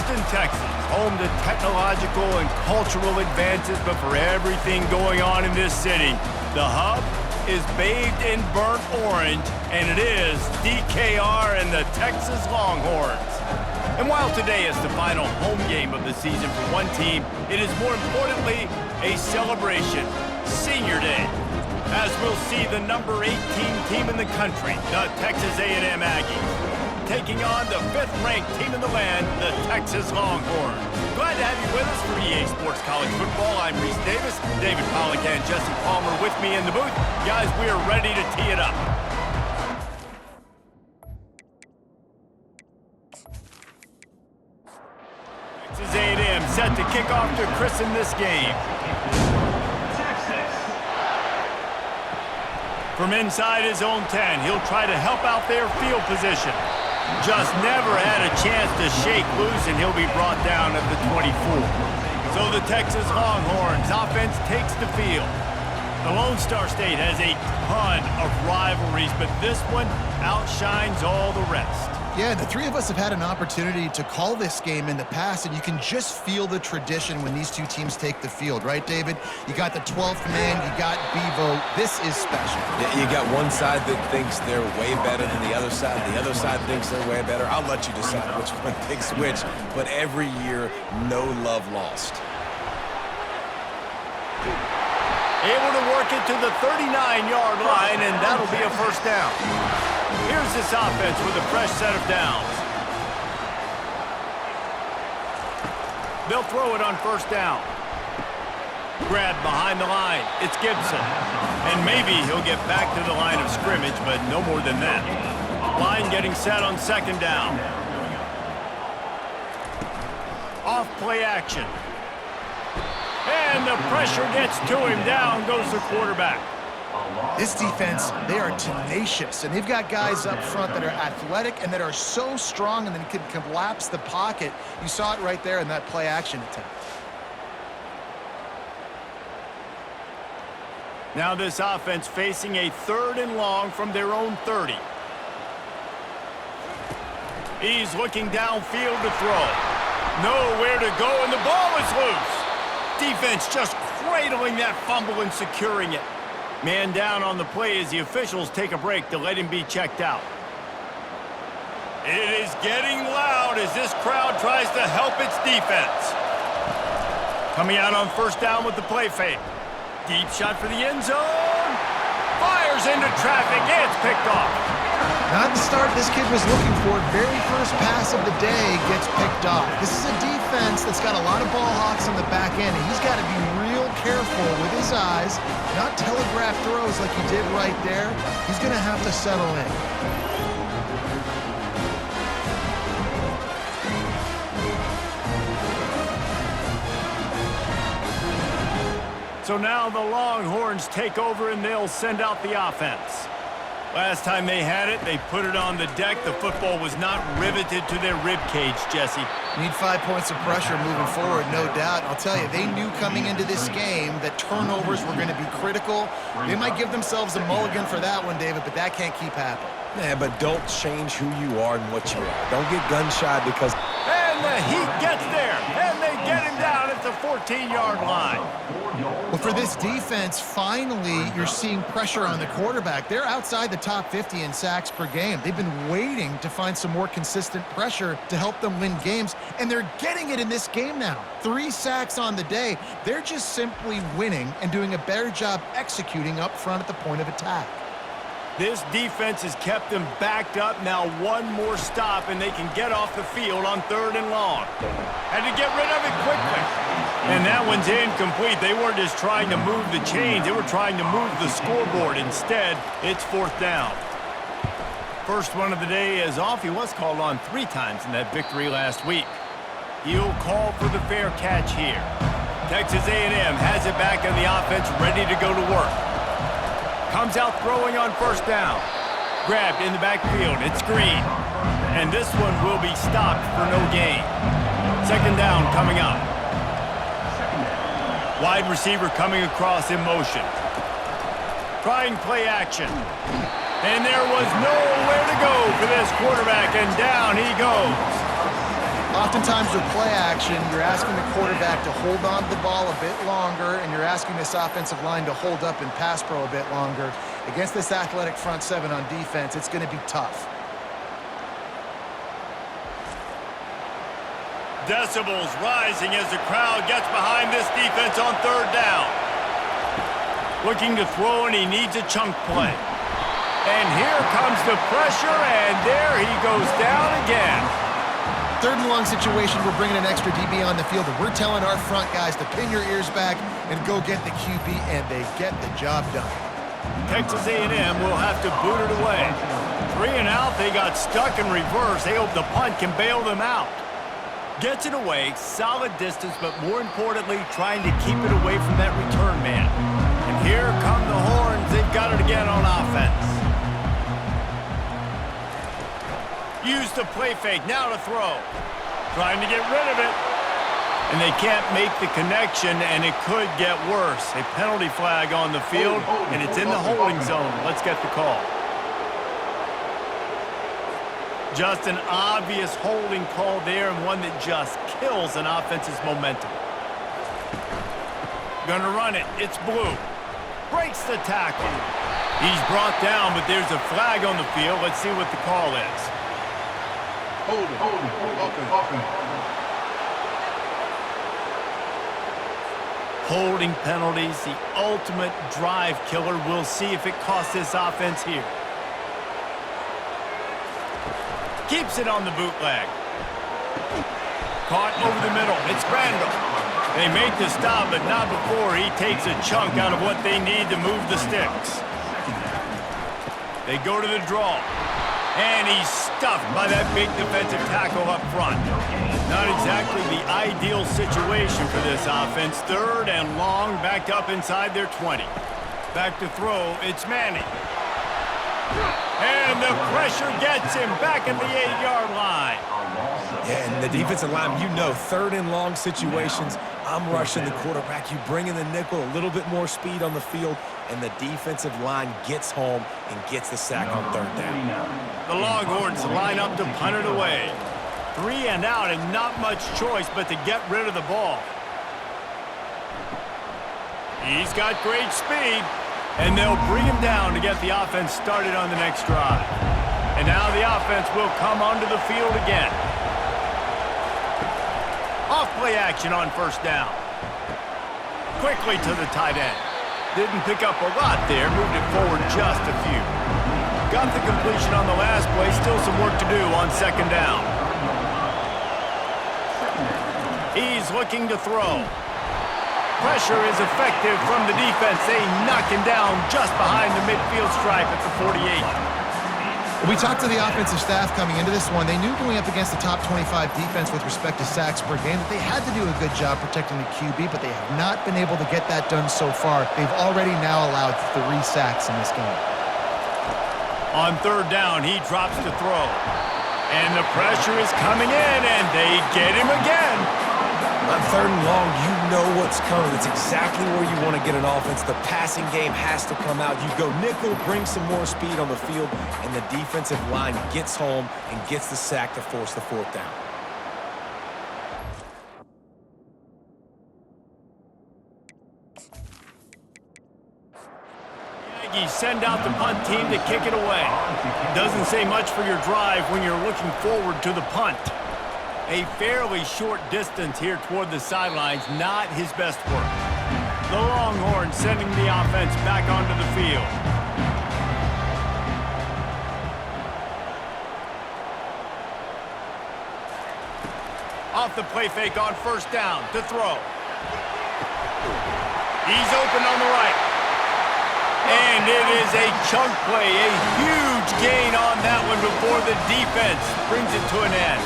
Houston, Texas, home to technological and cultural advances, but for everything going on in this city, the hub is bathed in burnt orange, and it is DKR and the Texas Longhorns. And while today is the final home game of the season for one team, it is more importantly a celebration, Senior Day, as we'll see the number 18 team in the country, the Texas A&M Aggies, taking on the 5th-ranked team in the land, the Texas Longhorns. Glad to have you with us for EA Sports College Football. I'm Reese Davis, David Pollack and Jesse Palmer with me in the booth. Guys, we are ready to tee it up. Texas A&M set to kick off to christen this game. From inside his own 10, he'll try to help out their field position. Just never had a chance to shake loose, and he'll be brought down at the 24. So the Texas Longhorns offense takes the field. The Lone Star State has a ton of rivalries, but this one outshines all the rest. Yeah, the three of us have had an opportunity to call this game in the past, and you can just feel the tradition when these two teams take the field, right, David? You got the 12th man, you got Bevo. This is special. Yeah, you got one side that thinks they're way better than the other side thinks they're way better. I'll let you decide which one thinks which, but every year, no love lost. Able to work it to the 39-yard line, and that'll be a first down. Here's this offense with a fresh set of downs. They'll throw it on first down. Grabbed behind the line. It's Gibson. And maybe he'll get back to the line of scrimmage, but no more than that. Line getting set on second down. Off play action. And the pressure gets to him. Down goes the quarterback. This defense, they are tenacious, and they've got guys up front that are athletic and that are so strong and then can collapse the pocket. You saw it right there in that play action attempt. Now this offense facing a 3rd and long from their own 30. He's looking downfield to throw. Nowhere to go, and the ball is loose. Defense just cradling that fumble and securing it. Man down on the play as the officials take a break to let him be checked out. It is getting loud as this crowd tries to help its defense. Coming out on first down with the play fake. Deep shot for the end zone. Fires into traffic. It's picked off. Not the start this kid was looking for. Very first pass of the day gets picked off. This is a defense that's got a lot of ball hawks on the back end, and he's got to be real careful with his eyes, not telegraph throws like he did right there. He's going to have to settle in. So now the Longhorns take over and they'll send out the offense. Last time they had it, they put it on the deck. The football was not riveted to their rib cage, Jesse. Need 5 points of pressure moving forward, no doubt. I'll tell you, they knew coming into this game that turnovers were going to be critical. They might give themselves a mulligan for that one, David, but that can't keep happening. Yeah, but don't change who you are and what you are. Don't get gun-shy because... And the heat gets there, and they get him down at the 14-yard line. Well, for this defense, finally, you're seeing pressure on the quarterback. They're outside the top 50 in sacks per game. They've been waiting to find some more consistent pressure to help them win games, and they're getting it in this game now. 3 sacks on the day. They're just simply winning and doing a better job executing up front at the point of attack. This defense has kept them backed up. Now one more stop, and they can get off the field on 3rd and long. Had to get rid of it quickly. And that one's incomplete. They weren't just trying to move the chains. They were trying to move the scoreboard. Instead, it's 4th down. First one of the day is off. He was called on 3 times in that victory last week. He'll call for the fair catch here. Texas A&M has it back on the offense, ready to go to work. Comes out throwing on first down. Grabbed in the backfield. It's Green. And this one will be stopped for no gain. 2nd down coming up. Wide receiver coming across in motion. Trying play action. And there was nowhere to go for this quarterback, and down he goes. Oftentimes with play action, you're asking the quarterback to hold on to the ball a bit longer, and you're asking this offensive line to hold up in pass pro a bit longer. Against this athletic front seven on defense, it's going to be tough. Decibels rising as the crowd gets behind this defense on third down. Looking to throw, and he needs a chunk play. And here comes the pressure, and there he goes down again. Third and long situation, we're bringing an extra DB on the field, and we're telling our front guys to pin your ears back and go get the QB, and they get the job done. Texas A&M will have to boot it away. 3 and out, they got stuck in reverse. They hope the punt can bail them out. Gets it away, solid distance, but more importantly, trying to keep it away from that return man. And here come the horns. They've got it again on offense. Use the play fake, now to throw. Trying to get rid of it. And they can't make the connection, and it could get worse. A penalty flag on the field, and it's in the holding zone. Let's get the call. Just an obvious holding call there, and one that just kills an offense's momentum. Gonna run it. It's Blue. Breaks the tackle. He's brought down, but there's a flag on the field. Let's see what the call is. Holding penalties, the ultimate drive killer. We'll see if it costs this offense here. Keeps it on the bootleg. Caught over the middle. It's Randall. They make the stop, but not before he takes a chunk out of what they need to move the sticks. They go to the draw. And he's stuffed by that big defensive tackle up front. Not exactly the ideal situation for this offense. Third and long, backed up inside their 20. Back to throw, it's Manning. And the pressure gets him back at the 8-yard line. Yeah, and the defensive line, you know, third and long situations, I'm rushing the quarterback. You bring in the nickel, a little bit more speed on the field, and the defensive line gets home and gets the sack on third down. The Longhorns line up to punt it away. 3 and out, and not much choice but to get rid of the ball. He's got great speed. And they'll bring him down to get the offense started on the next drive. And now the offense will come onto the field again. Off play action on first down. Quickly to the tight end. Didn't pick up a lot there, moved it forward just a few. Got the completion on the last play, still some work to do on second down. He's looking to throw. Pressure is effective from the defense. They knock him down just behind the midfield stripe at the 48. We talked to the offensive staff coming into this one. They knew going up against the top 25 defense with respect to sacks per game that they had to do a good job protecting the QB, but they have not been able to get that done so far. They've already now allowed 3 sacks in this game. On third down, he drops to throw. And the pressure is coming in, and they get him again. On third and long, you know what's coming. It's exactly where you want to get an offense. The passing game has to come out. You go nickel, bring some more speed on the field, and the defensive line gets home and gets the sack to force the fourth down. Aggies send out the punt team to kick it away. Doesn't say much for your drive when you're looking forward to the punt. A fairly short distance here toward the sidelines, not his best work. The Longhorns sending the offense back onto the field. Off the play fake on first down to throw. He's open on the right. And it is a chunk play, a huge gain on that one before the defense brings it to an end.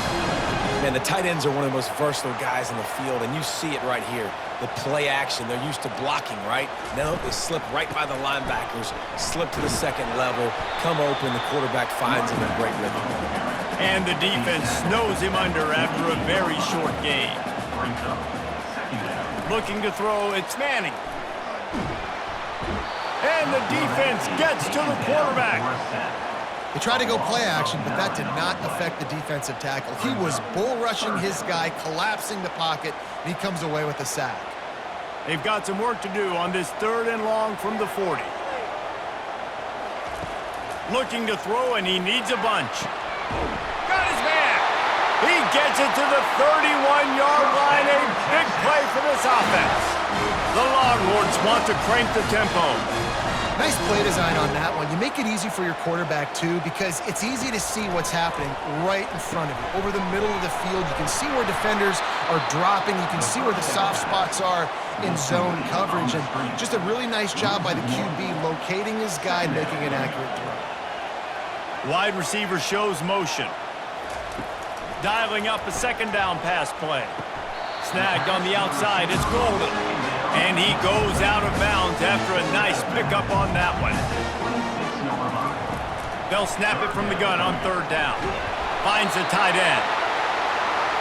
Man, the tight ends are one of the most versatile guys in the field, and you see it right here. The play action, they're used to blocking, right? Now they slip right by the linebackers, slip to the second level, come open, the quarterback finds him in great rhythm. And the defense snows him under after a very short gain. Looking to throw, it's Manning. And the defense gets to the quarterback. They tried to go play action, but that did not affect the defensive tackle. He was bull rushing his guy, collapsing the pocket, and he comes away with a sack. They've got some work to do on this 3rd and long from the 40. Looking to throw, and he needs a bunch. Got his man. He gets it to the 31-yard line. A big play for this offense. The Longhorns want to crank the tempo. Nice play design on that one. You make it easy for your quarterback, too, because it's easy to see what's happening right in front of you. Over the middle of the field, you can see where defenders are dropping. You can see where the soft spots are in zone coverage. And just a really nice job by the QB locating his guy and making an accurate throw. Wide receiver shows motion. Dialing up a 2nd down pass play. Snagged on the outside. It's Golden. And he goes out of bounds after a nice pickup on that one. They'll snap it from the gun on 3rd down. Finds the tight end.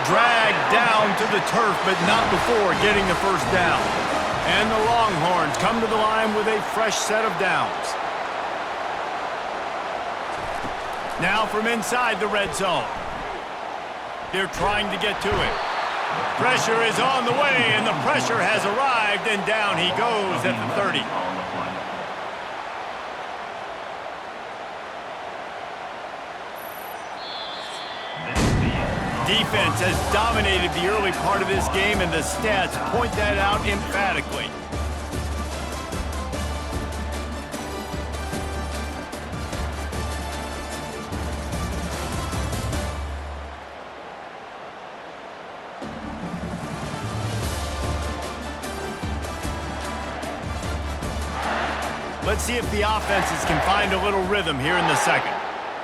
Dragged down to the turf, but not before getting the 1st down. And the Longhorns come to the line with a fresh set of downs. Now from inside the red zone. They're trying to get to it. Pressure is on the way, and the pressure has arrived, and down he goes at the 30. Defense has dominated the early part of this game, and the stats point that out emphatically. Let's see if the offenses can find a little rhythm here in the 2nd.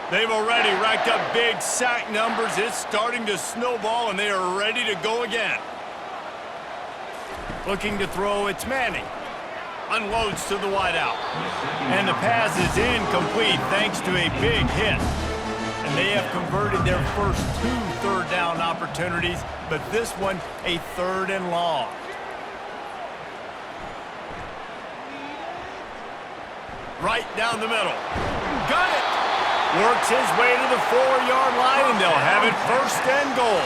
They've already racked up big sack numbers. It's starting to snowball, and they are ready to go again. Looking to throw, it's Manning. Unloads to the wideout. And the pass is incomplete thanks to a big hit. And they have converted their first 2 3rd down opportunities, but this one a 3rd and long. Right down the middle. Got it! Works his way to the 4-yard line, and they'll have it 1st and goal.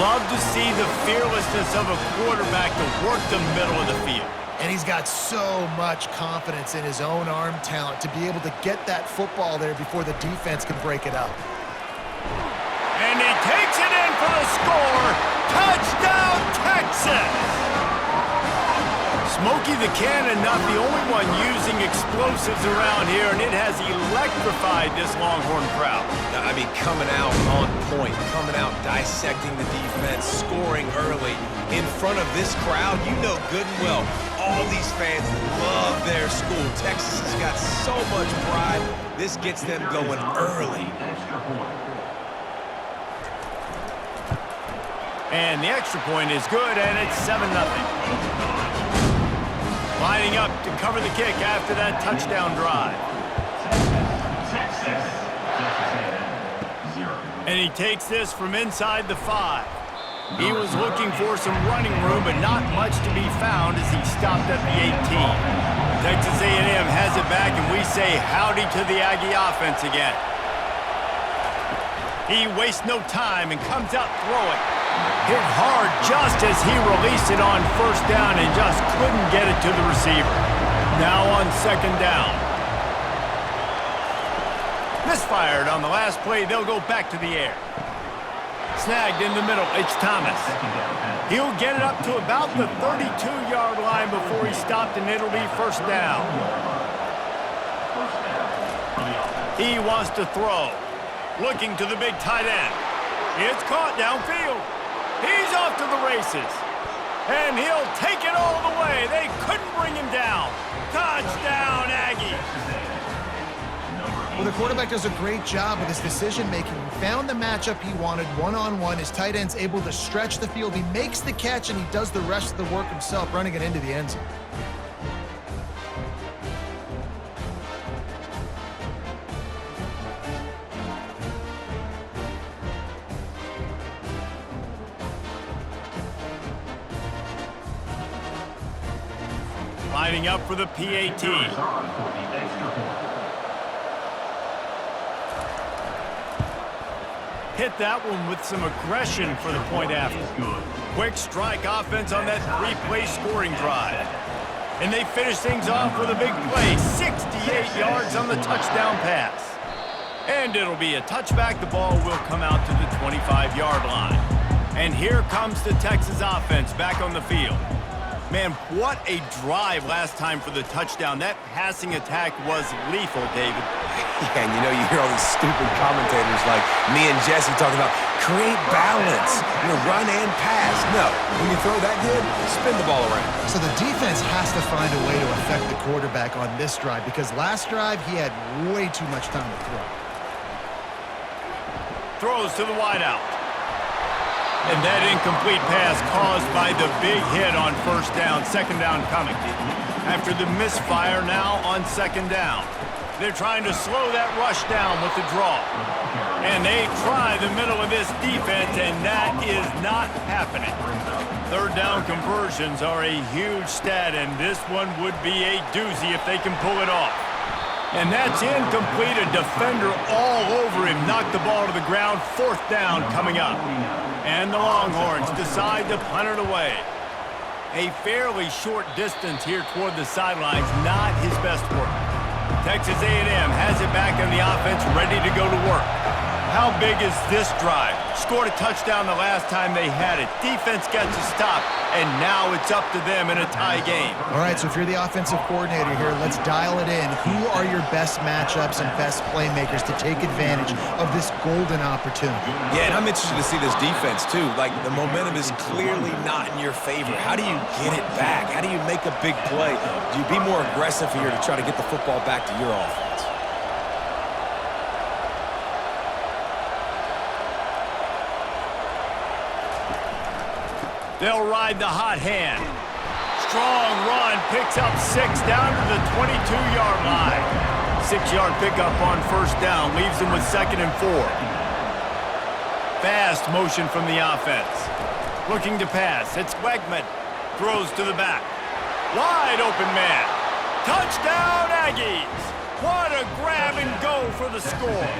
Love to see the fearlessness of a quarterback to work the middle of the field. And he's got so much confidence in his own arm talent to be able to get that football there before the defense can break it up. And he takes it in for the score. Touchdown, Texas! Smokey the Cannon not the only one using explosives around here, and it has electrified this Longhorn crowd. I mean, coming out on point, coming out dissecting the defense, scoring early. In front of this crowd, you know good and well, all these fans love their school. Texas has got so much pride. This gets them going early. And the extra point is good, and it's 7-0. Lining up to cover the kick after that touchdown drive. And he takes this from inside the 5. He was looking for some running room, but not much to be found as he stopped at the 18. Texas A&M has it back, and we say howdy to the Aggie offense again. He wastes no time and comes out throwing. Hit hard just as he released it on 1st down and just couldn't get it to the receiver. Now on 2nd down. Misfired on the last play. They'll go back to the air. Snagged in the middle. It's Thomas. He'll get it up to about the 32-yard line before he stopped, and it'll be 1st down. He wants to throw. Looking to the big tight end. It's caught downfield. He's off to the races. And he'll take it all the way. They couldn't bring him down. Touchdown, Aggie. Well, the quarterback does a great job with his decision-making. He found the matchup he wanted one-on-one. His tight end's able to stretch the field. He makes the catch, and he does the rest of the work himself, running it into the end zone. Lining up for the PAT. Hit that one with some aggression for the point after. Quick strike offense on that three-play scoring drive. And they finish things off with a big play. 68 yards on the touchdown pass. And it'll be a touchback. The ball will come out to the 25-yard line. And here comes the Texas offense back on the field. Man, what a drive last time for the touchdown. That passing attack was lethal, David. Yeah, and you hear all these stupid commentators like me and Jesse talking about create balance, run and pass. No, when you throw that good, spin the ball around. So the defense has to find a way to affect the quarterback on this drive because last drive he had way too much time to throw. Throws to the wideout. And that incomplete pass caused by the big hit on first down, second down coming. After the misfire now on second down. They're trying to slow that rush down with the draw. And they try the middle of this defense, and that is not happening. Third down conversions are a huge stat, and this one would be a doozy if they can pull it off. And that's incomplete. A defender all over him. Knocked the ball to the ground. Fourth down coming up. And the Longhorns decide to punt it away. A fairly short distance here toward the sidelines. Not his best work. Texas A&M has it back in the offense, ready to go to work. How big is this drive? Scored a touchdown the last time they had it. Defense gets a stop, and now it's up to them in a tie game. All right, so if you're the offensive coordinator here, let's dial it in. Who are your best matchups and best playmakers to take advantage of this golden opportunity? Yeah, and I'm interested to see this defense, too. Like, the momentum is clearly not in your favor. How do you get it back? How do you make a big play? Do you be more aggressive here to try to get the football back to your offense? They'll ride the hot hand. Strong run, picks up 6 down to the 22-yard line. 6-yard pickup on first down, leaves them with 2nd and 4. Fast motion from the offense. Looking to pass, it's Wegman. Throws to the back. Wide open man. Touchdown Aggies! What a grab and go for the score.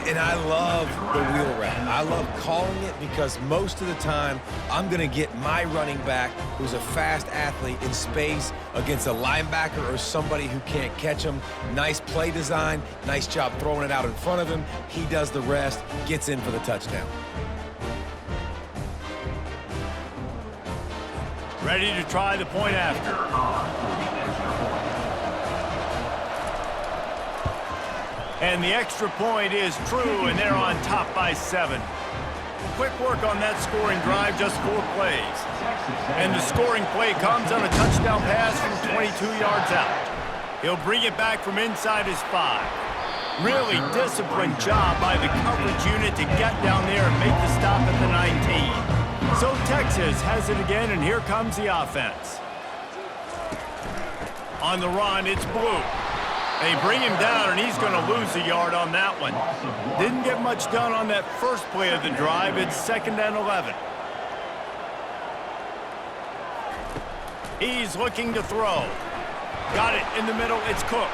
And I love the wheel route. I love calling it because most of the time I'm going to get my running back who's a fast athlete in space against a linebacker or somebody who can't catch him. Nice play design, nice job throwing it out in front of him. He does the rest, gets in for the touchdown. Ready to try the point after. And the extra point is true, and they're on top by 7. Quick work on that scoring drive, just 4 plays. And the scoring play comes on a touchdown pass from 22 yards out. He'll bring it back from inside his 5. Really disciplined job by the coverage unit to get down there and make the stop at the 19. So Texas has it again, and here comes the offense. On the run, it's Blue. They bring him down, and he's going to lose a yard on that one. Didn't get much done on that first play of the drive. It's 2nd and 11. He's looking to throw. Got it in the middle. It's Cook.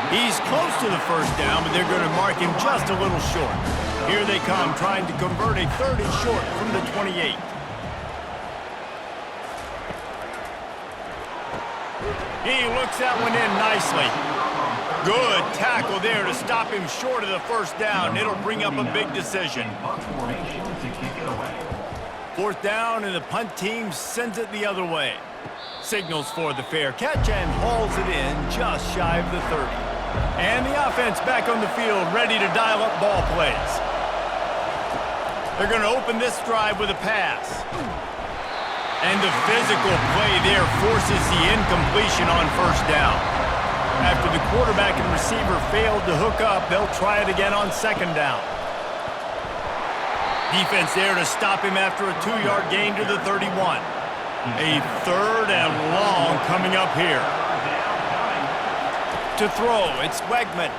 He's close to the first down, but they're going to mark him just a little short. Here they come, trying to convert a 30 short from the 28. He looks that one in nicely. Good tackle there to stop him short of the first down. It'll bring up a big decision. 4th down, and the punt team sends it the other way. Signals for the fair catch and hauls it in just shy of the 30. And the offense back on the field, ready to dial up ball plays. They're going to open this drive with a pass. And the physical play there forces the incompletion on first down. After the quarterback and receiver failed to hook up, they'll try it again on 2nd down. Defense there to stop him after a 2-yard gain to the 31. A 3rd and long coming up here. To throw, it's Wegman.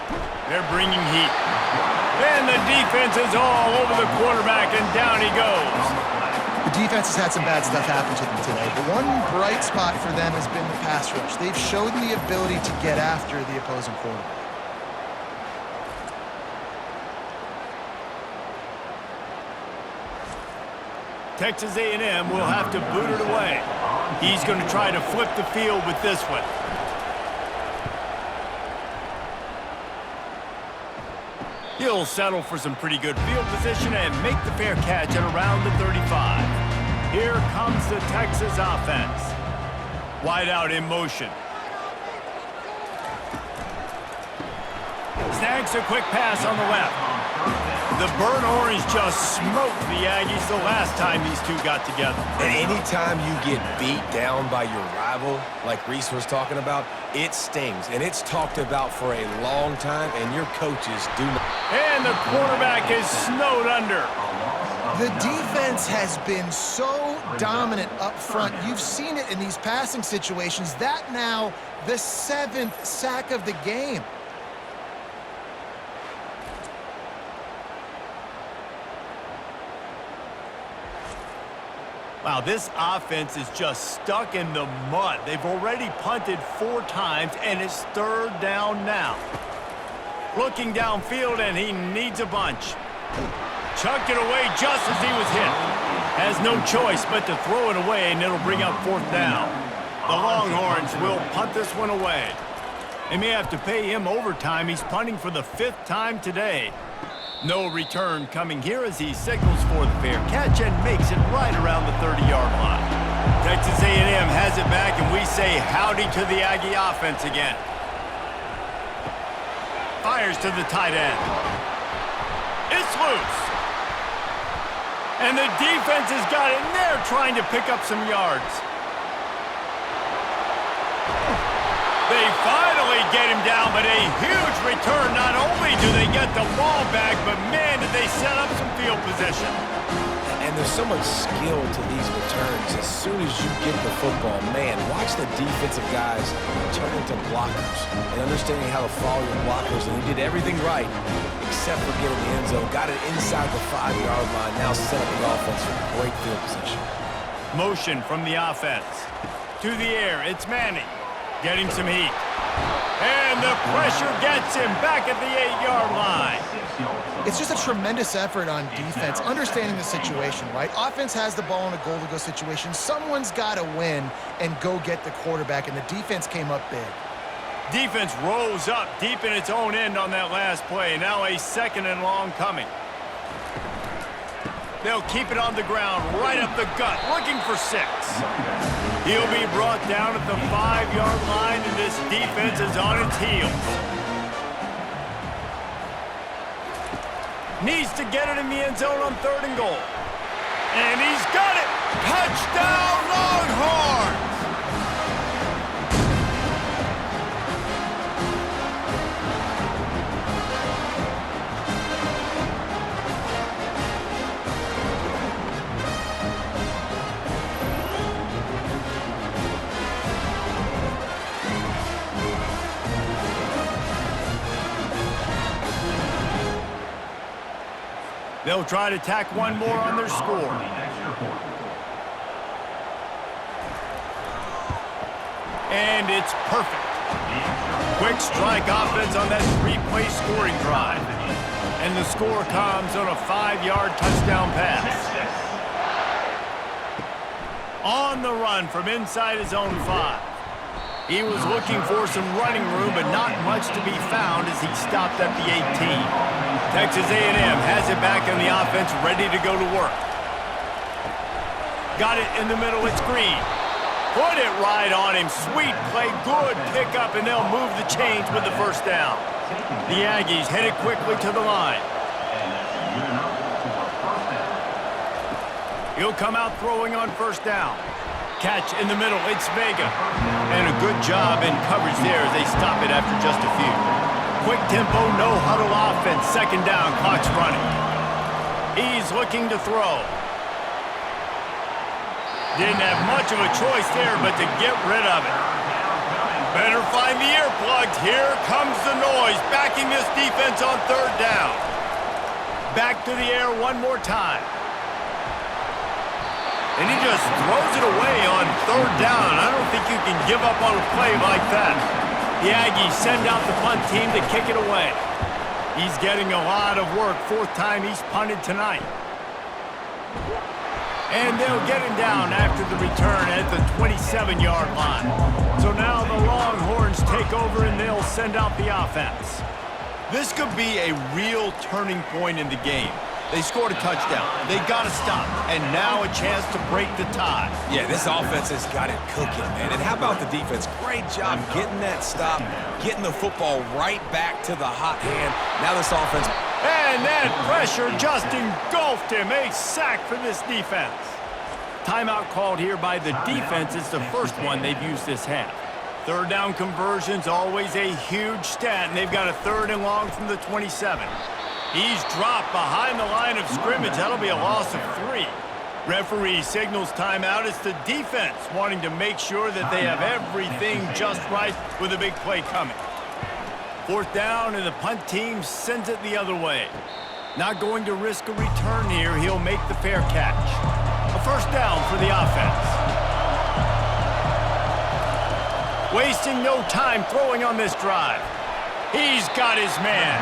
They're bringing heat. And the defense is all over the quarterback, and down he goes. The defense has had some bad stuff happen to them today, but one bright spot for them has been the pass rush. They've shown the ability to get after the opposing quarterback. Texas A&M will have to boot it away. He's going to try to flip the field with this one. He'll settle for some pretty good field position and make the fair catch at around the 35. Here comes the Texas offense. Wide out in motion. Snags a quick pass on the left. The burnt orange just smoked the Aggies the last time these two got together. And anytime you get beat down by your rival, like Reese was talking about, it stings. And it's talked about for a long time, and your coaches do not. And the quarterback is snowed under. The defense has been so dominant up front. You've seen it in these passing situations. That now the 7th sack of the game. Wow, this offense is just stuck in the mud. They've already punted 4 times, and it's 3rd down now. Looking downfield, and he needs a bunch. Chucked it away just as he was hit. Has no choice but to throw it away, and it'll bring up 4th down. The Longhorns will punt this one away. They may have to pay him overtime. He's punting for the 5th time today. No return coming here as he signals for the fair catch and makes it right around the 30-yard line. Texas A&M has it back, and we say howdy to the Aggie offense again. Fires to the tight end. It's loose. And the defense has got in there trying to pick up some yards. They finally get him down, but a huge return. Not only do they get the ball back, but man, did they set up some field position. And there's so much skill to these returns. As soon as you get the football, man, watch the defensive guys turn into blockers and understanding how to follow your blockers. And he did everything right except for getting the end zone. Got it inside the 5-yard line. Now set up the offense for great field position. Motion from the offense. To the air, it's Manning. Getting some heat. And the pressure gets him back at the 8-yard line. It's just a tremendous effort on defense, understanding the situation, right? Offense has the ball in a goal-to-go situation. Someone's got to win and go get the quarterback, and the defense came up big. Defense rose up deep in its own end on that last play. Now a 2nd and long coming. They'll keep it on the ground, right up the gut, looking for 6. He'll be brought down at the 5-yard line, and this defense is on its heels. Needs to get it in the end zone on 3rd and goal. And he's got it! Touchdown, Longhorns! They'll try to tack one more on their score. And it's perfect. Quick strike offense on that 3-play scoring drive. And the score comes on a 5-yard touchdown pass. On the run from inside his own 5. He was looking for some running room, but not much to be found as he stopped at the 18. Texas A&M has it back on the offense, ready to go to work. Got it in the middle, it's Green. Put it right on him, sweet play, good pickup, and they'll move the chains with the 1st down. The Aggies headed quickly to the line. He'll come out throwing on 1st down. Catch in the middle, it's Vega. And a good job in coverage there as they stop it after just a few. Quick tempo, no huddle offense, 2nd down, clock's running. He's looking to throw. Didn't have much of a choice there, but to get rid of it. Better find the earplugs. Here comes the noise, backing this defense on 3rd down. Back to the air one more time. And he just throws it away on 3rd down. I don't think you can give up on a play like that. The Aggies send out the punt team to kick it away. He's getting a lot of work. 4th time he's punted tonight. And they'll get him down after the return at the 27-yard line. So now the Longhorns take over and they'll send out the offense. This could be a real turning point in the game. They scored a touchdown. They got to stop. And now a chance to break the tie. Yeah, this offense has got it cooking, man. And how about the defense? Great job getting that stop, getting the football right back to the hot hand. Now this offense... And that pressure just engulfed him. A sack for this defense. Timeout called here by the defense. It's the first one they've used this half. Third down conversion's always a huge stat, and they've got a 3rd and long from the 27. He's dropped behind the line of scrimmage. That'll be a loss of 3. Referee signals timeout. It's the defense wanting to make sure that they have everything just right with a big play coming. 4th down, and the punt team sends it the other way. Not going to risk a return here. He'll make the fair catch. A 1st down for the offense. Wasting no time throwing on this drive. He's got his man.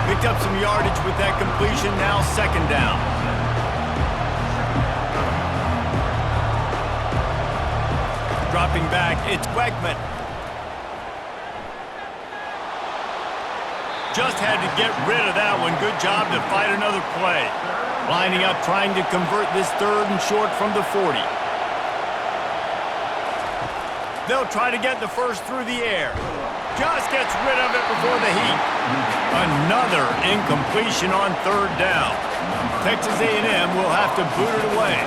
Picked up some yardage with that completion. Now 2nd down. Dropping back, it's Wegman. Just had to get rid of that one. Good job to fight another play. Lining up, trying to convert this 3rd and short from the 40. They'll try to get the first through the air. Just gets rid of it before the heat. Another incompletion on 3rd down. Texas A&M will have to boot it away.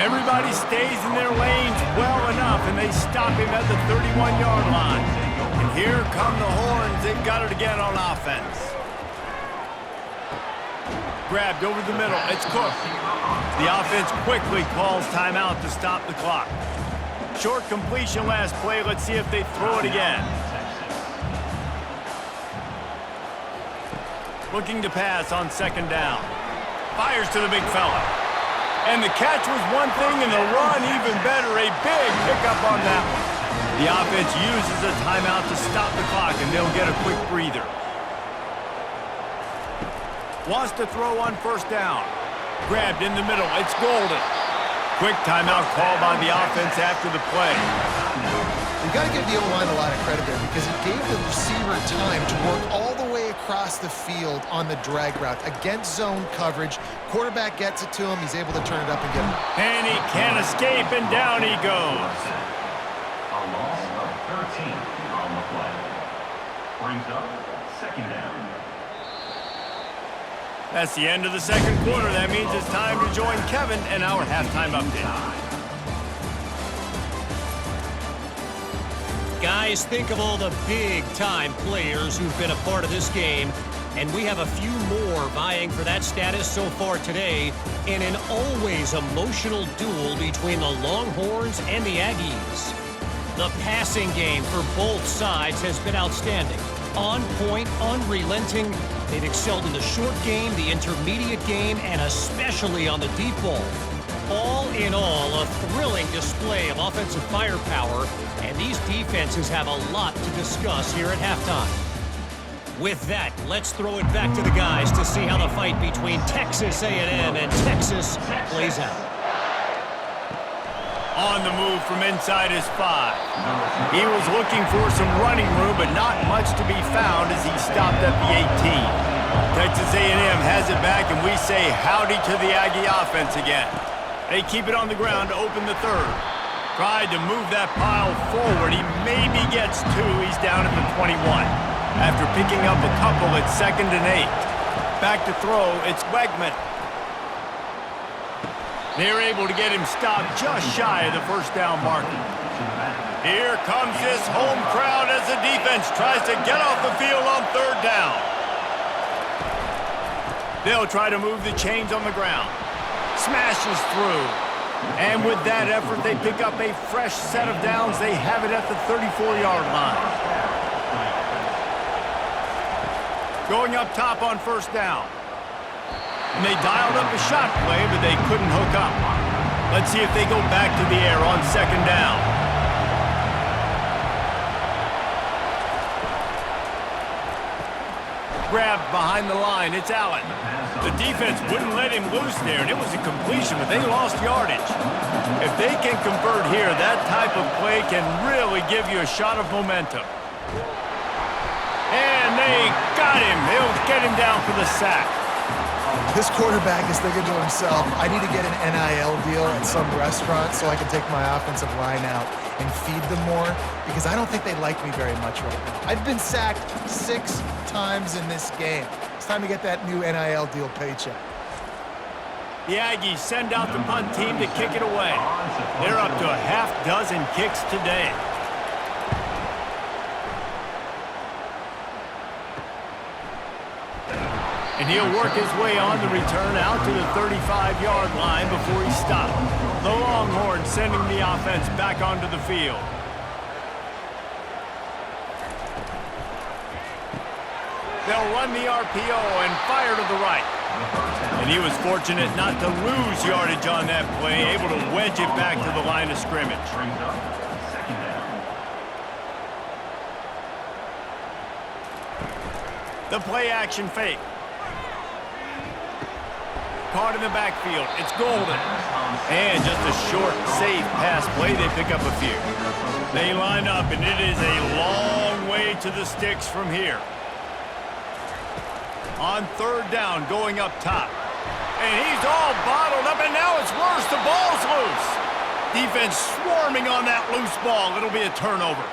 Everybody stays in their lanes well enough, and they stop him at the 31-yard line. And here come the Horns. They've got it again on offense. Grabbed over the middle. It's Cook. The offense quickly calls timeout to stop the clock. Short completion last play. Let's see if they throw it again. Looking to pass on 2nd down. Fires to the big fella. And the catch was one thing, and the run even better. A big pickup on that one. The offense uses a timeout to stop the clock, and they'll get a quick breather. Wants to throw on 1st down. Grabbed in the middle. It's Golden. Quick timeout call by the offense after the play. You've got to give the O-line a lot of credit there because it gave the receiver time to work all the way across the field on the drag route against zone coverage. Quarterback gets it to him. He's able to turn it up and get him. And he can't escape, and down he goes. A loss of 13 on the play. Brings up 2nd down. That's the end of the 2nd quarter. That means it's time to join Kevin and our halftime update. Guys, think of all the big-time players who've been a part of this game, and we have a few more vying for that status so far today in an always emotional duel between the Longhorns and the Aggies. The passing game for both sides has been outstanding. On point, unrelenting. They've excelled in the short game, the intermediate game, and especially on the deep ball. All in all, a thrilling display of offensive firepower, and these defenses have a lot to discuss here at halftime. With that, let's throw it back to the guys to see how the fight between Texas A&M and Texas plays out. On the move from inside his 5. He was looking for some running room, but not much to be found as he stopped at the 18. Texas A&M has it back, and we say howdy to the Aggie offense again. They keep it on the ground to open the 3rd. Tried to move that pile forward. He maybe gets 2. He's down at the 21. After picking up a couple, it's 2nd and 8. Back to throw, it's Wegman. They're able to get him stopped just shy of the 1st down marker. Here comes this home crowd as the defense tries to get off the field on 3rd down. They'll try to move the chains on the ground. Smashes through. And with that effort, they pick up a fresh set of downs. They have it at the 34-yard line. Going up top on 1st down. And they dialed up a shot play, but they couldn't hook up. Let's see if they go back to the air on 2nd down. grabbed behind the line. It's Allen. The defense wouldn't let him loose there, and it was a completion, but they lost yardage. If they can convert here, that type of play can really give you a shot of momentum. And they got him. They'll get him down for the sack. This quarterback is thinking to himself, I need to get an NIL deal at some restaurant so I can take my offensive line out and feed them more, because I don't think they like me very much right now. I've been sacked 6 times in this game. It's time to get that new NIL deal paycheck. The Aggies send out the punt team to kick it away. They're up to a half-dozen kicks today. And he'll work his way on the return out to the 35-yard line before he stopped. The Longhorns sending the offense back onto the field. They'll run the RPO and fire to the right. And he was fortunate not to lose yardage on that play, able to wedge it back to the line of scrimmage. The play action fake. Caught in the backfield. It's Golden. And just a short, safe pass play. They pick up a few. They line up, and it is a long way to the sticks from here. On third down, going up top. And he's all bottled up, and now it's worse. The ball's loose. Defense swarming on that loose ball. It'll be a turnover.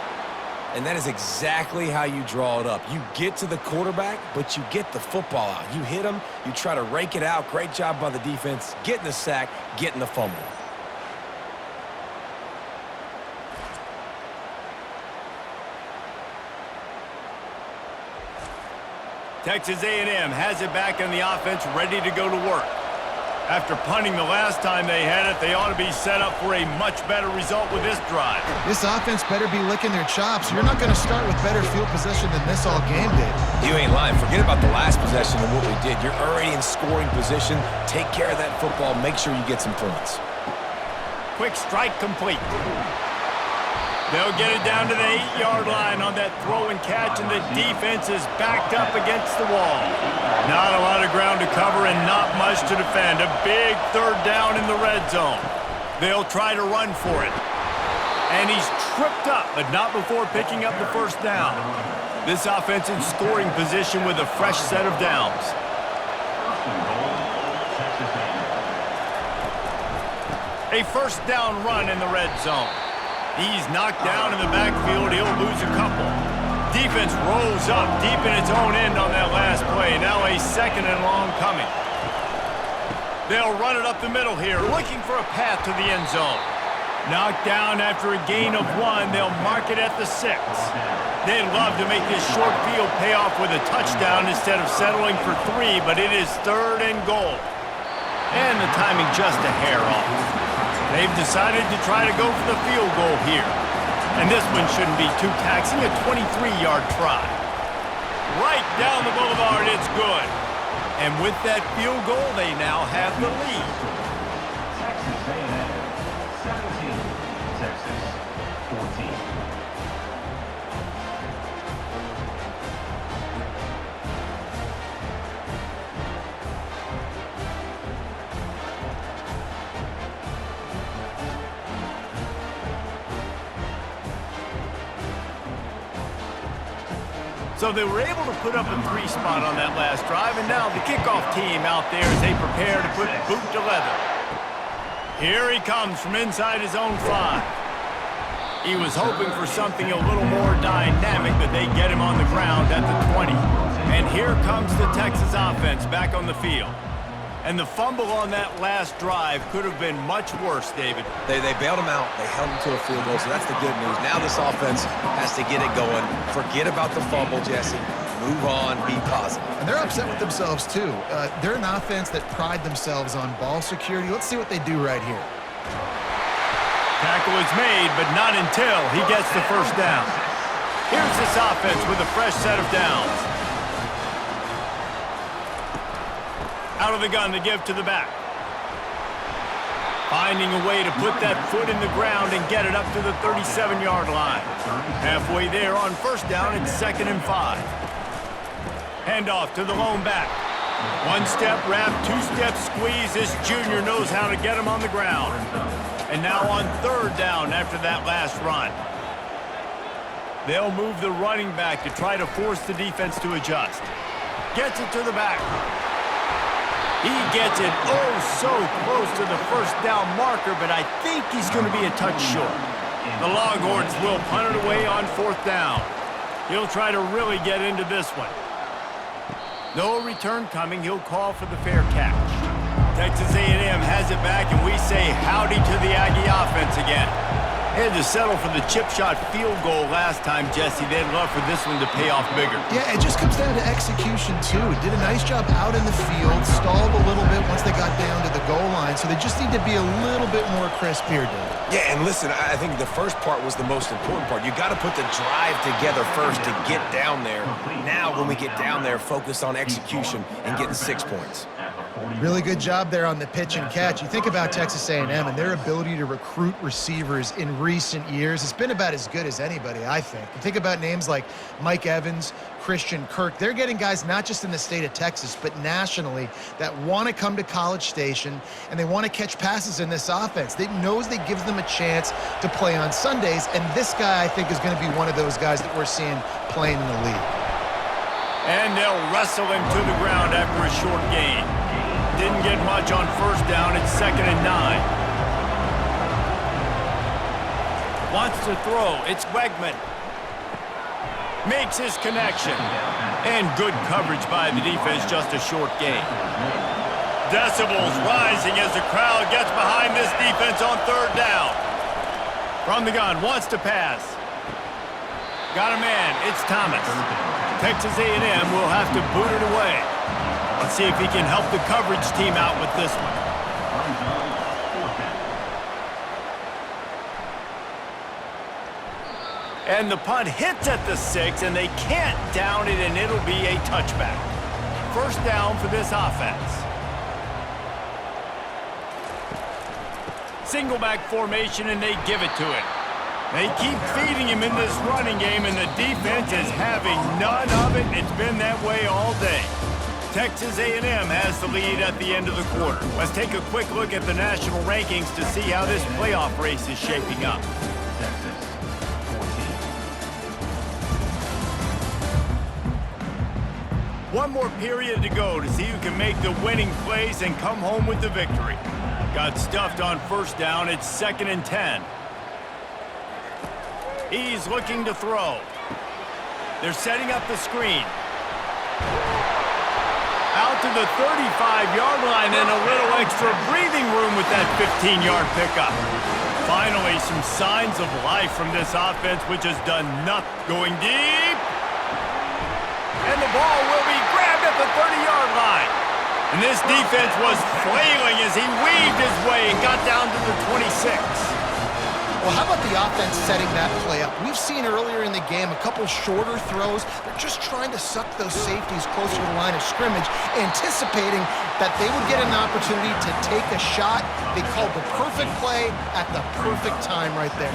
And that is exactly how you draw it up. You get to the quarterback, but you get the football out. You hit him, you try to rake it out. Great job by the defense. Getting the sack, getting the fumble. Texas A&M has it back on the offense, ready to go to work. After punting the last time they had it, they ought to be set up for a much better result with this drive. This offense better be licking their chops. You're not going to start with better field position than this all game did. You ain't lying. Forget about the last possession and what we did. You're already in scoring position. Take care of that football. Make sure you get some points. Quick strike complete. They'll get it down to the 8-yard line on that throw and catch, and the defense is backed up against the wall. Not a lot of ground to cover and not much to defend. A big third down in the red zone. They'll try to run for it. And he's tripped up, but not before picking up the first down. This offense in scoring position with a fresh set of downs. A first down run in the red zone. He's knocked down in the backfield. He'll lose a couple. Defense rolls up deep in its own end on that last play. Now a second and long coming. They'll run it up the middle here, looking for a path to the end zone. Knocked down after a gain of 1. They'll mark it at the 6. They'd love to make this short field pay off with a touchdown instead of settling for 3, but it is third and goal. And the timing just a hair off. They've decided to try to go for the field goal here. And this one shouldn't be too taxing, a 23-yard try. Right down the boulevard, it's good. And with that field goal, they now have the lead. Texas A&M 17, Texas 14. So they were able to put up a 3 spot on that last drive, and now the kickoff team out there as they prepare to put boot to leather. Here he comes from inside his own 5. He was hoping for something a little more dynamic, but they get him on the ground at the 20. And here comes the Texas offense back on the field. And the fumble on that last drive could have been much worse, David. They bailed him out. They held him to a field goal, so that's the good news. Now this offense has to get it going. Forget about the fumble, Jesse. Move on. Be positive. And they're upset with themselves, too. They're an offense that pride themselves on ball security. Let's see what they do right here. Tackle is made, but not until he gets the first down. Here's this offense with a fresh set of downs. Out of the gun to give to the back. Finding a way to put that foot in the ground and get it up to the 37-yard line. Halfway there on first down, it's 2nd and 5. Handoff to the lone back. One-step wrap, two-step squeeze. This junior knows how to get him on the ground. And now on third down after that last run. They'll move the running back to try to force the defense to adjust. Gets it to the back. He gets it oh so close to the first down marker, but I think he's going to be a touch short. The Longhorns will punt it away on fourth down. He'll try to really get into this one. No return coming. He'll call for the fair catch. Texas A&M has it back, and we say howdy to the Aggie offense again. They had to settle for the chip shot field goal last time, Jesse. They'd love for this one to pay off bigger. Yeah, it just comes down to execution, too. Did a nice job out in the field, stalled a little bit once they got down to the goal line, so they just need to be a little bit more crisp here, Dave. Yeah, and listen, I think the first part was the most important part. You got to put the drive together first to get down there. Now, when we get down there, focus on execution and getting 6 points. Really good job there on the pitch and catch. You think about Texas A&M and their ability to recruit receivers in recent years. It's been about as good as anybody, I think. You think about names like Mike Evans, Christian Kirk. They're getting guys not just in the state of Texas, but nationally that want to come to College Station and they want to catch passes in this offense. They knows they gives them a chance to play on Sundays, and this guy, I think, is going to be one of those guys that we're seeing playing in the league. And they'll wrestle him to the ground after a short gain. Didn't get much on first down. It's 2nd and 9. Wants to throw. It's Wegman. Makes his connection. And good coverage by the defense, just a short gain. Decibels rising as the crowd gets behind this defense on third down. From the gun, wants to pass. Got a man. It's Thomas. Texas A&M will have to boot it away. Let's see if he can help the coverage team out with this one. And the punt hits at the 6, and they can't down it, and it'll be a touchback. First down for this offense. Single back formation, and they give it to him. They keep feeding him in this running game, and the defense is having none of it. It's been that way all day. Texas A&M has the lead at the end of the quarter. Let's take a quick look at the national rankings to see how this playoff race is shaping up. Texas, 14. One more period to go to see who can make the winning plays and come home with the victory. Got stuffed on first down. It's 2nd and 10. He's looking to throw. They're setting up the screen. Out to the 35-yard line and a little extra breathing room with that 15-yard pickup. Finally, some signs of life from this offense, which has done nothing. Going deep. And the ball will be grabbed at the 30-yard line. And this defense was flailing as he weaved his way and got down to the 26. Well, how about the offense setting that play up? We've seen earlier in the game a couple shorter throws. They're just trying to suck those safeties closer to the line of scrimmage, anticipating that they would get an opportunity to take a shot. They called the perfect play at the perfect time right there.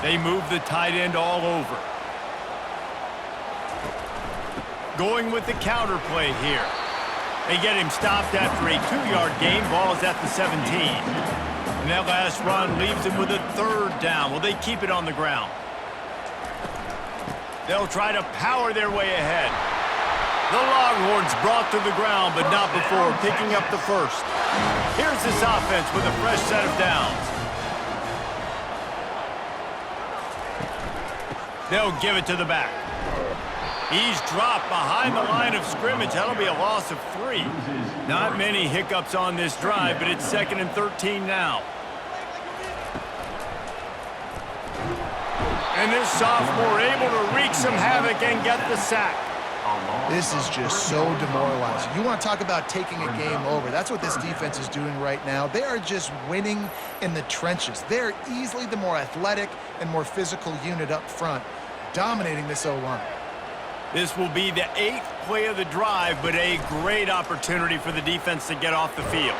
They move the tight end all over. Going with the counter play here. They get him stopped after a 2-yard gain. Ball's at the 17. And that last run leaves him with a third down. Will they keep it on the ground? They'll try to power their way ahead. The Longhorns brought to the ground, but not before picking up the first. Here's this offense with a fresh set of downs. They'll give it to the back. He's dropped behind the line of scrimmage. That'll be a loss of 3. Not many hiccups on this drive, but it's 2nd and 13 now. And this sophomore able to wreak some havoc and get the sack. This is just so demoralizing. You want to talk about taking a game over. That's what this defense is doing right now. They are just winning in the trenches. They're easily the more athletic and more physical unit up front, dominating this O-line. This will be the 8th play of the drive, but a great opportunity for the defense to get off the field.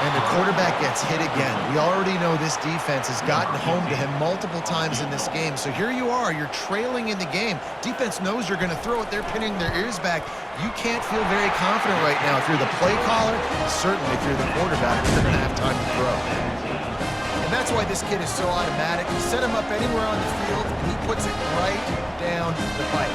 And the quarterback gets hit again. We already know this defense has gotten home to him multiple times in this game. So here you are, you're trailing in the game. Defense knows you're going to throw it. They're pinning their ears back. You can't feel very confident right now. If you're the play caller, certainly if you're the quarterback, you're going to have time to throw. And that's why this kid is so automatic. You set him up anywhere on the field, and he puts it right down the pipe.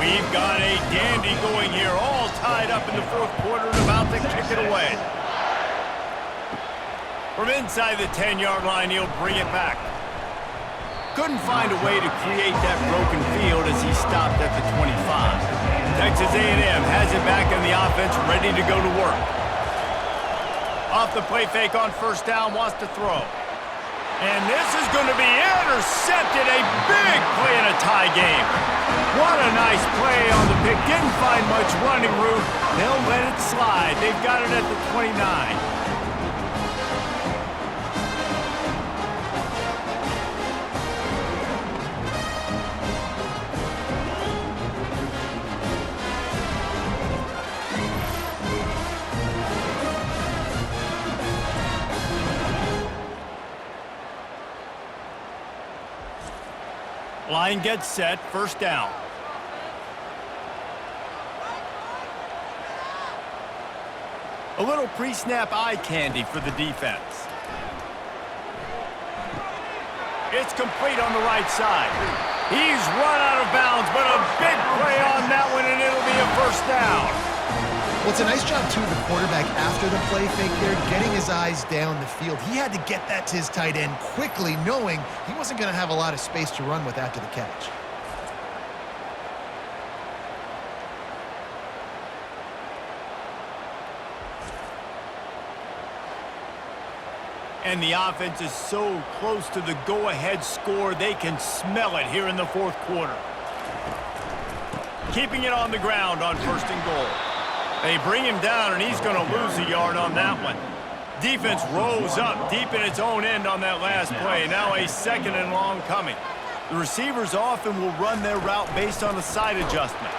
We've got a dandy going here, all tied up in the fourth quarter and about to kick it away. From inside the 10-yard line, he'll bring it back. Couldn't find a way to create that broken field as he stopped at the 25. Texas A&M has it back in the offense, ready to go to work. Off the play fake on first down, wants to throw. And this is going to be intercepted, a big play in a tie game. What a nice play on the pick. Didn't find much running room. They'll let it slide. They've got it at the 29. Line gets set, first down. A little pre-snap eye candy for the defense. It's complete on the right side. He's run out of bounds, but a big play on that one, and it'll be a first down. Well, it's a nice job, too, the quarterback, after the play fake there, getting his eyes down the field. He had to get that to his tight end quickly, knowing he wasn't going to have a lot of space to run with after the catch. And the offense is so close to the go-ahead score, they can smell it here in the fourth quarter. Keeping it on the ground on first and goal. They bring him down, and he's going to lose a yard on that one. Defense rose up deep in its own end on that last play. Now a second and long coming. The receivers often will run their route based on a side adjustment.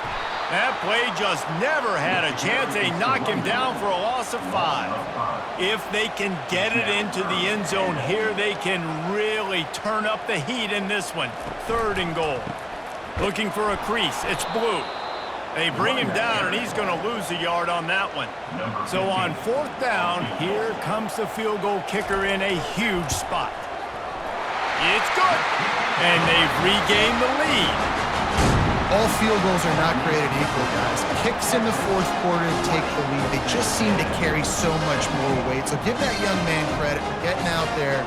That play just never had a chance. They knock him down for a loss of 5. If they can get it into the end zone here, they can really turn up the heat in this one. Third and goal. Looking for a crease. It's blue. They bring him down, and he's going to lose a yard on that one. So on fourth down, here comes the field goal kicker in a huge spot. It's good, and they've regained the lead. All field goals are not created equal, guys. Kicks in the fourth quarter take the lead. They just seem to carry so much more weight. So give that young man credit for getting out there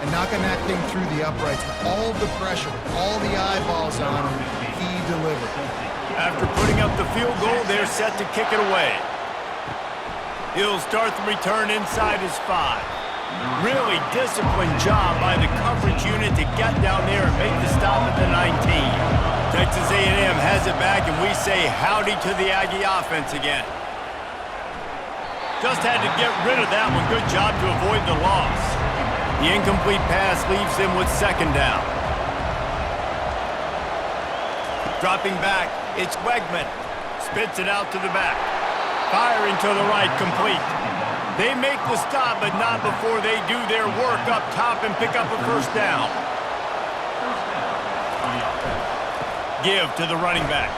and knocking that thing through the uprights with all the pressure, with all the eyeballs on him. He delivered. After putting up the field goal, they're set to kick it away. He'll start the return inside his 5. Really disciplined job by the coverage unit to get down there and make the stop at the 19. Texas A&M has it back, and we say howdy to the Aggie offense again. Just had to get rid of that one. Good job to avoid the loss. The incomplete pass leaves them with second down. Dropping back, it's Wegman. Spits it out to the back. Firing to the right, complete. They make the stop, but not before they do their work up top and pick up a first down. Give to the running back.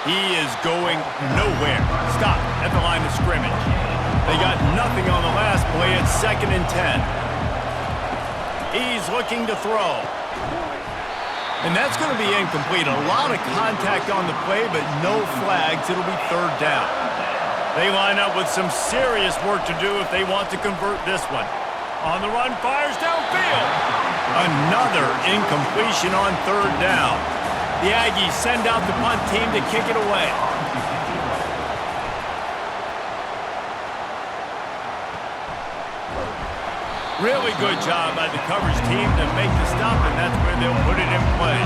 He is going nowhere. Stop at the line of scrimmage. They got nothing on the last play. It's 2nd and 10. He's looking to throw. And that's going to be incomplete. A lot of contact on the play, but no flags. It'll be third down. They line up with some serious work to do if they want to convert this one. On the run, fires downfield. Another incompletion on third down. The Aggies send out the punt team to kick it away. Really good job by the coverage team to make the stop, and that's where they'll put it in play.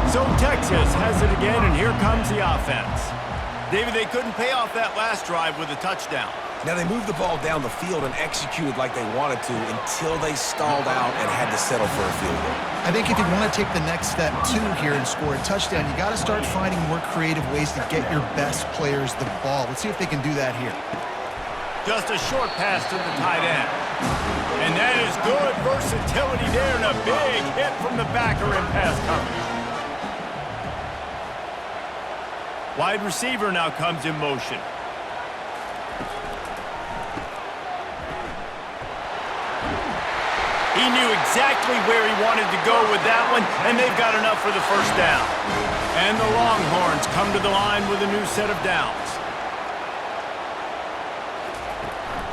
So Texas has it again, and here comes the offense. David, they couldn't pay off that last drive with a touchdown. Now, they moved the ball down the field and executed like they wanted to until they stalled out and had to settle for a field goal. I think if you want to take the next step, too, here and score a touchdown, you got to start finding more creative ways to get your best players the ball. Let's see if they can do that here. Just a short pass to the tight end. And that is good versatility there and a big hit from the backer in pass coverage. Wide receiver now comes in motion. He knew exactly where he wanted to go with that one, and they've got enough for the first down. And the Longhorns come to the line with a new set of downs.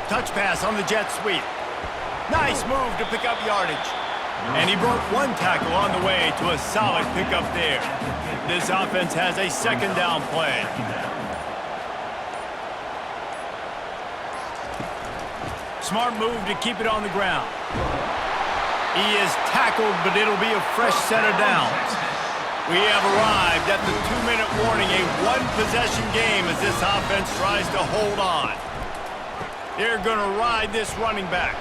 Touch pass on the jet sweep. Nice move to pick up yardage. And he broke one tackle on the way to a solid pickup there. This offense has a second down play. Smart move to keep it on the ground. He is tackled, but it'll be a fresh set of downs. We have arrived at the 2-minute warning, a one-possession game as this offense tries to hold on. They're going to ride this running back.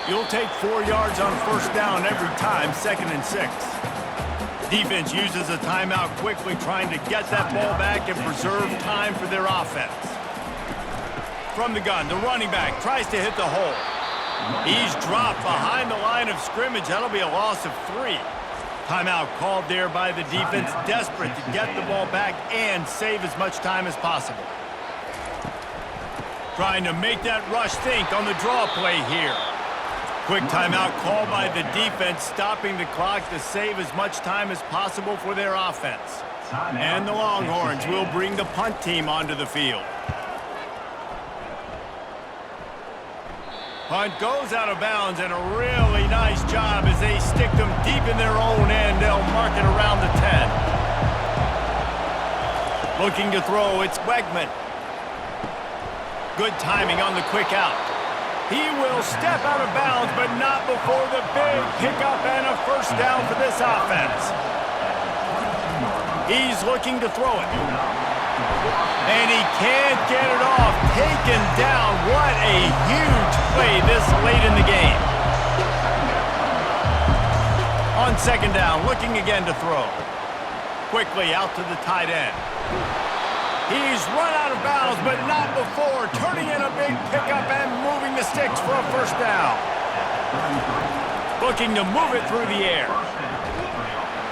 You'll take 4 yards on first down every time, 2nd and 6. Defense uses a timeout quickly, trying to get that ball back and preserve time for their offense. From the gun, the running back tries to hit the hole. He's dropped behind the line of scrimmage. That'll be a loss of 3. Timeout called there by the defense, desperate to get the ball back and save as much time as possible. Trying to make that rush think on the draw play here. Quick timeout called by the defense, stopping the clock to save as much time as possible for their offense. And the Longhorns will bring the punt team onto the field. Punt goes out of bounds, and a really nice job as they stick them deep in their own end. They'll mark it around the 10. Looking to throw, it's Wegman. Good timing on the quick out. He will step out of bounds, but not before the big pickup and a first down for this offense. He's looking to throw it. And he can't get it off. Taken down. What a huge play this late in the game. On second down, looking again to throw. Quickly out to the tight end. He's run out of bounds, but not before turning in a big pickup and moving the sticks for a first down. Looking to move it through the air.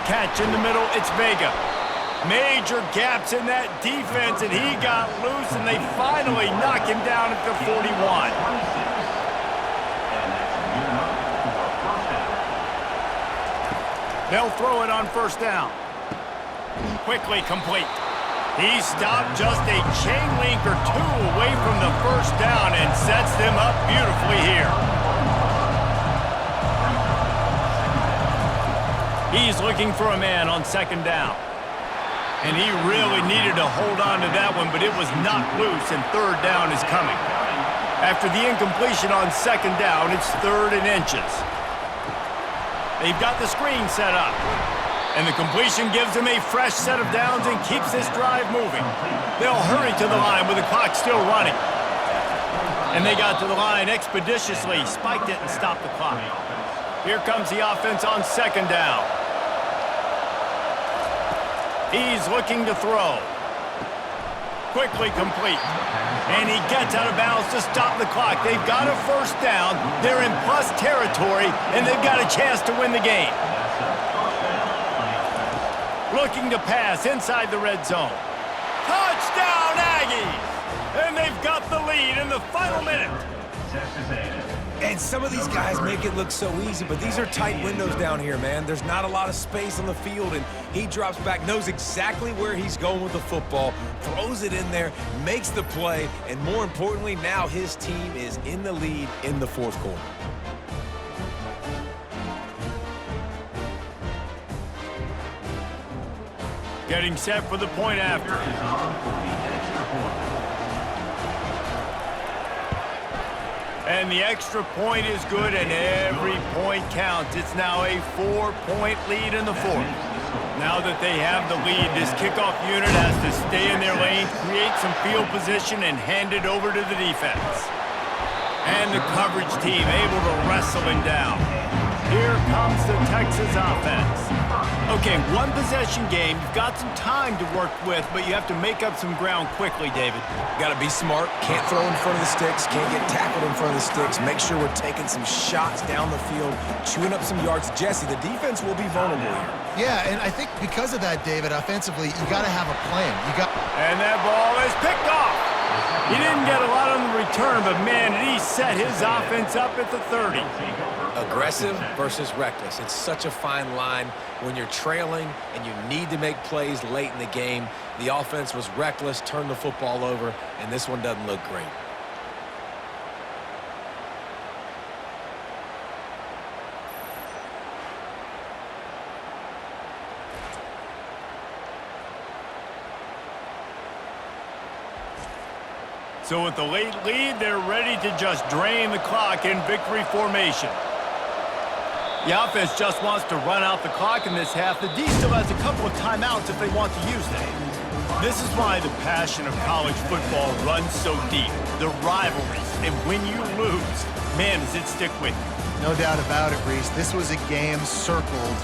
Catch in the middle, it's Vega. Major gaps in that defense, and he got loose, and they finally knock him down at the 41. They'll throw it on first down. Quickly complete. He stopped just a chain link or 2 away from the first down and sets them up beautifully here. He's looking for a man on second down. And he really needed to hold on to that one, but it was knocked loose, and third down is coming. After the incompletion on second down, it's 3rd and inches. They've got the screen set up. And the completion gives them a fresh set of downs and keeps this drive moving. They'll hurry to the line with the clock still running. And they got to the line expeditiously, spiked it and stopped the clock. Here comes the offense on second down. He's looking to throw. Quickly complete. And he gets out of bounds to stop the clock. They've got a first down. They're in plus territory, and they've got a chance to win the game. Looking to pass inside the red zone. Touchdown, Aggies! And they've got the lead in the final minute. And some of these guys make it look so easy, but these are tight windows down here, man. There's not a lot of space on the field, and he drops back, knows exactly where he's going with the football, throws it in there, makes the play, and more importantly, now his team is in the lead in the 4th quarter. Getting set for the point after. And the extra point is good, and every point counts. It's now a 4-point lead in the 4th. Now that they have the lead, this kickoff unit has to stay in their lane, create some field position, and hand it over to the defense. And the coverage team able to wrestle him down. Here comes the Texas offense. Okay, one possession game. You've got some time to work with, but you have to make up some ground quickly, David. Got to be smart. Can't throw in front of the sticks. Can't get tackled in front of the sticks. Make sure we're taking some shots down the field, chewing up some yards. Jesse, the defense will be vulnerable here. Yeah, and I think because of that, David, offensively, you got to have a plan. And that ball is picked off. He didn't get a lot on the return, but man, did he set his offense up at the 30. Aggressive versus reckless. It's such a fine line when you're trailing and you need to make plays late in the game. The offense was reckless, turned the football over, and this one doesn't look great. So with the late lead, they're ready to just drain the clock in victory formation. The offense just wants to run out the clock in this half. The D still has a couple of timeouts if they want to use them. This is why the passion of college football runs so deep. The rivalries, and when you lose, man, does it stick with you. No doubt about it, Reese. This was a game circled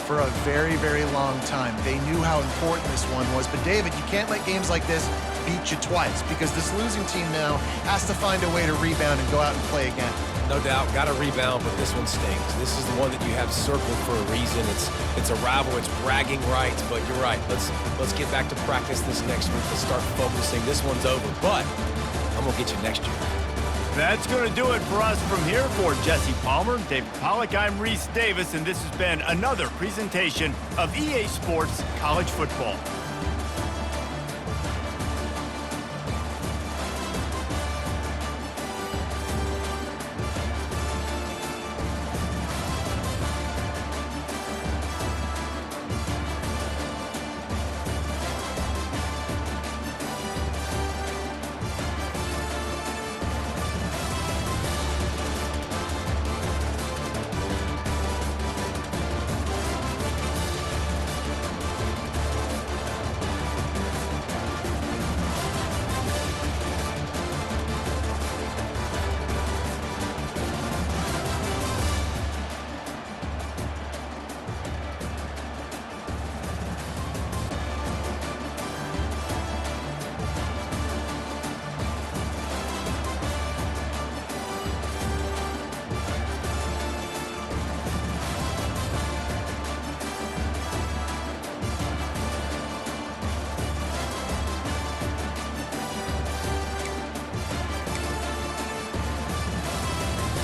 for a very, very long time. They knew how important this one was. But, David, you can't let games like this beat you twice because this losing team now has to find a way to rebound and go out and play again. No doubt, got to rebound, but this one stings. This is the one that you have circled for a reason. It's a rival, it's bragging rights, but you're right. Let's get back to practice this next week. Let's start focusing. This one's over, but I'm going to get you next year. That's going to do it for us from here. For Jesse Palmer, David Pollack, I'm Reese Davis, and this has been another presentation of EA Sports College Football.